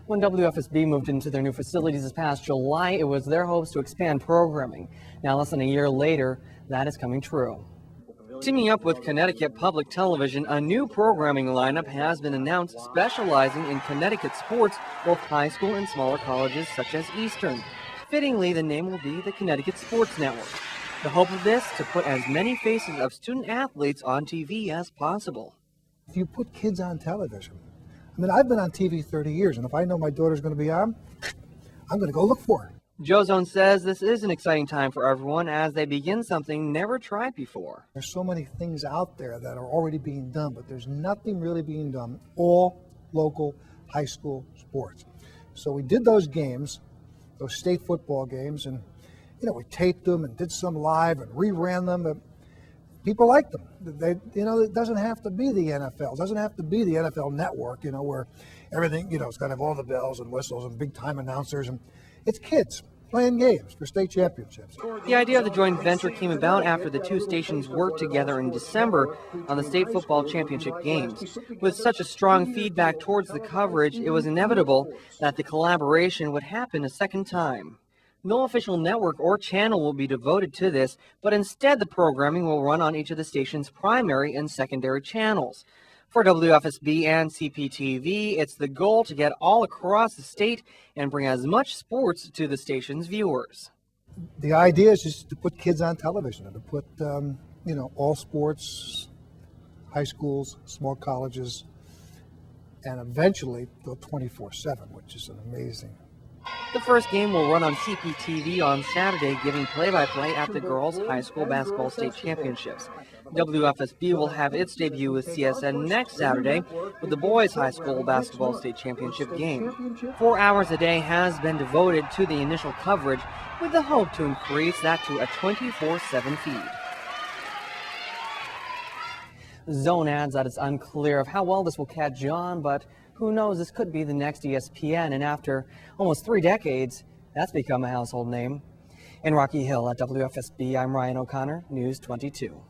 When WFSB moved into their new facilities this past July, it was their hopes to expand programming. Now, less than a year later, that is coming true. Teaming up with Connecticut Public Television, a new programming lineup has been announced specializing in Connecticut sports, both high school and smaller colleges such as Eastern. Fittingly, the name will be the Connecticut Sports Network. The hope of this, to put as many faces of student athletes on TV as possible. If you put kids on television, I mean, I've been on TV 30 years, and if I know my daughter's going to be on, I'm going to go look for her. Joe Zone says this is an exciting time for everyone as they begin something never tried before. There's so many things out there that are already being done, but there's nothing really being done, all local high school sports. So we did those games, those state football games, and we taped them and did some live and reran them, but people like them. It doesn't have to be the NFL. It doesn't have to be the NFL network, where everything, it's kind of all the bells and whistles and big time announcers. And it's kids playing games for state championships. The idea of the joint venture came about after the two stations worked together in December on the state football championship games. With such a strong feedback towards the coverage, it was inevitable that the collaboration would happen a second time. No official network or channel will be devoted to this, but instead the programming will run on each of the station's primary and secondary channels. For WFSB and CPTV, it's the goal to get all across the state and bring as much sports to the station's viewers. The idea is just to put kids on television and to put, all sports, high schools, small colleges, and eventually go 24/7, which is an amazing. The first game will run on CPTV on Saturday, giving play-by-play at the girls' high school basketball state championships. WFSB will have its debut with CSN next Saturday with the boys' high school basketball state championship game. 4 hours a day has been devoted to the initial coverage, with the hope to increase that to a 24/7 feed. Zone adds that it's unclear of how well this will catch on, but who knows, this could be the next ESPN, and after almost 3 decades, that's become a household name. In Rocky Hill at WFSB, I'm Ryan O'Connor, News 22.